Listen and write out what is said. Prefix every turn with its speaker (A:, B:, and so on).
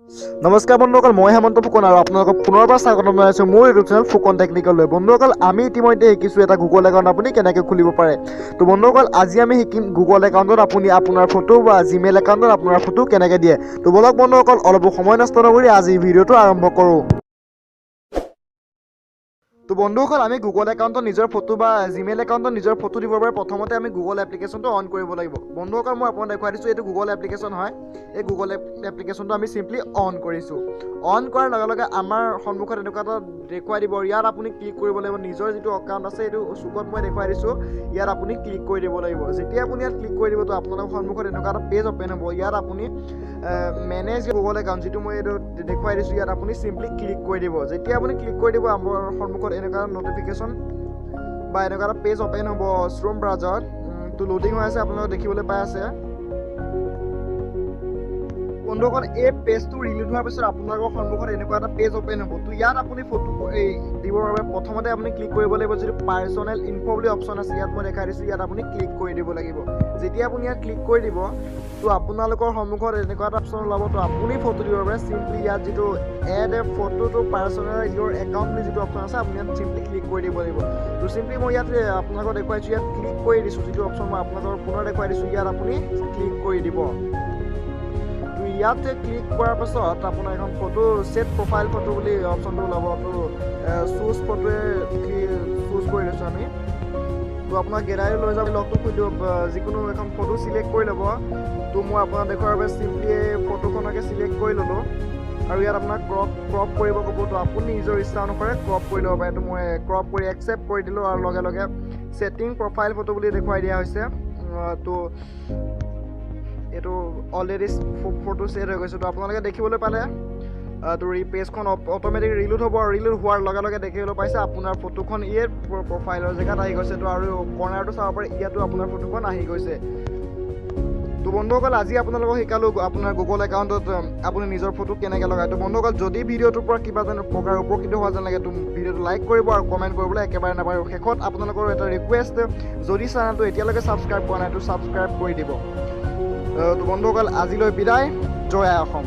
A: নমস্কাৰ বন্ধুসকল, মই হেমন্ত ফুকন আৰু আপোনালোকক পুনৰবাৰ স্বাগতম জনাইছোঁ মোৰ ইউটিউব চেনেল ফুকন টেকনিকেললৈ। বন্ধুসকল, আমি ইতিমধ্যে শিকিছোঁ এটা গুগল একাউণ্ট আপুনি কেনেকৈ খুলিব পাৰে। তো বন্ধুসকল, আজি আমি শিকিম গুগল একাউণ্টত আপুনি আপোনাৰ ফটো বা জিমেইল একাউণ্টত আপোনাৰ ফটো কেনেকৈ দিয়ে। তো বলক বন্ধুসকল, অলপ সময় নষ্ট নকৰি আজি ভিডিঅ'টো আৰম্ভ কৰোঁ। তো বন্ধুসকল, আমি গুগল একাউণ্টত নিজৰ ফটো বা জিমেইল একাউণ্টত নিজৰ ফটো দিবৰ বাবে প্ৰথমতে আমি গুগল এপ্লিকেশ্যনটো অন কৰিব লাগিব। বন্ধুসকল, মই আপোনাক দেখুৱাই দিছোঁ, এইটো গুগল এপ্লিকেশ্যন হয়। এই গুগল এপ্লিকেশ্যনটো আমি চিম্পলি অন কৰিছোঁ। অন কৰাৰ লগে লগে আমাৰ সন্মুখত এনেকুৱা এটা দেখুৱাই দিব। ইয়াত আপুনি ক্লিক কৰিব লাগিব। নিজৰ যিটো একাউণ্ট আছে এইটো চুকত মই দেখুৱাই দিছোঁ, ইয়াত আপুনি ক্লিক কৰি দিব লাগিব। যেতিয়া আপুনি ইয়াত ক্লিক কৰি দিব, তো আপোনালোকৰ সন্মুখত এনেকুৱা এটা পেজ অ'পেন হ'ব। ইয়াত আপুনি মেনেজ গুগল একাউণ্ট যিটো মই এইটো দেখুৱাই দিছোঁ, ইয়াত আপুনি চিম্পলি ক্লিক কৰি দিব। যেতিয়া আপুনি ক্লিক কৰি দিব, আমাৰ সন্মুখত এনেকুৱা নটিফিকেশ্যন বা এনেকুৱা এটা পেজ অ'পেন হ'ব শ্ৰোম ব্ৰাউজাৰত। তো লোডিং হৈ আছে, আপোনালোকে দেখিবলৈ পাই আছে। বন্ধুসকল, এই পেজটো ৰিলোড হোৱাৰ পিছত আপোনালোকৰ সন্মুখত এনেকুৱা এটা পেজ অ'পেন হ'ব। তো ইয়াত আপুনি ফটো দিবৰ বাবে প্ৰথমতে আপুনি ক্লিক কৰিব লাগিব যিটো পাৰ্চনেল ইনফো বুলি অপশ্যন আছে, ইয়াত মই দেখাই দিছোঁ, ইয়াত আপুনি ক্লিক কৰি দিব লাগিব। যেতিয়া আপুনি ইয়াত ক্লিক কৰি দিব, তো আপোনালোকৰ সন্মুখত এনেকুৱা এটা অপশ্যন ওলাব। তো আপুনি ফটো দিবৰ বাবে চিম্পলি ইয়াত যিটো এড এ ফটো টু পাৰ্চনেল ইয়ৰ একাউণ্ট বুলি যিটো অপশ্যন আছে, আপুনি ইয়াত চিম্পলি ক্লিক কৰি দিব লাগিব। তো চিম্পলি মই ইয়াত আপোনালোকক দেখুৱাইছোঁ, ইয়াত ক্লিক কৰি দিছোঁ। যিটো অপশ্যন মই আপোনালোকৰ পুনৰ দেখুৱাই দিছোঁ, ইয়াত আপুনি ক্লিক কৰি দিব। ইয়াতে ক্লিক কৰাৰ পাছত আপোনাৰ এখন ফটো ছেট প্ৰফাইল ফটো বুলি অপশ্যনটো ওলাব। তো চুজ ফটোৱে চুজ কৰি লৈছোঁ আমি। তো আপোনাৰ গেলাৰী লৈ যাব, লগটো খুলি দিব, যিকোনো এখন ফটো চিলেক্ট কৰি ল'ব। তো মই আপোনাক দেখুৱাৰ বাবে চিম্পলি এই ফটোখনকে চিলেক্ট কৰি ল'লোঁ আৰু ইয়াত আপোনাক ক্ৰপ কৰিব ক'ব। তো আপুনি নিজৰ ইচ্ছা অনুসাৰে ক্ৰপ কৰি ল'ব পাৰে। তো মই ক্ৰপ কৰি একচেপ্ট কৰি দিলোঁ আৰু লগে লগে ছেটিং প্ৰফাইল ফটো বুলি দেখুৱাই দিয়া হৈছে। তো এইটো অলৰেডি ফটো ছেট হৈ গৈছে। তো আপোনালোকে দেখিবলৈ পালে তো পেজখন অট'মেটিক ৰিলোড হ'ব। আৰু ৰিলোড হোৱাৰ লগে লগে দেখিবলৈ পাইছে আপোনাৰ ফটোখন এই প্ৰফাইলৰ জেগাত আহি গৈছে। তো আৰু কৰ্নাৰটো চাব পাৰে, ইয়াতো আপোনাৰ ফটোখন আহি গৈছে। তো বন্ধুসকল, আজি আপোনালোকক শিকালোঁ আপোনাৰ গুগল একাউণ্টত আপুনি নিজৰ ফটো কেনেকৈ লগায়। তো বন্ধুসকল, যদি ভিডিঅ'টোৰ পৰা কিবা যেন প্ৰকাৰ উপকৃত হোৱা যেন লাগে, তো ভিডিঅ'টো লাইক কৰিব আৰু কমেণ্ট কৰিবলৈ একেবাৰে নাপাহৰিব। শেষত আপোনালোকৰ এটা ৰিকুৱেষ্ট, যদি চেনেলটো এতিয়ালৈকে ছাবস্ক্ৰাইব কৰা নাই, তো ছাবস্ক্ৰাইব কৰি দিব। তো বন্ধুসকল, আজিলৈ বিদায়। জয় আই অসম।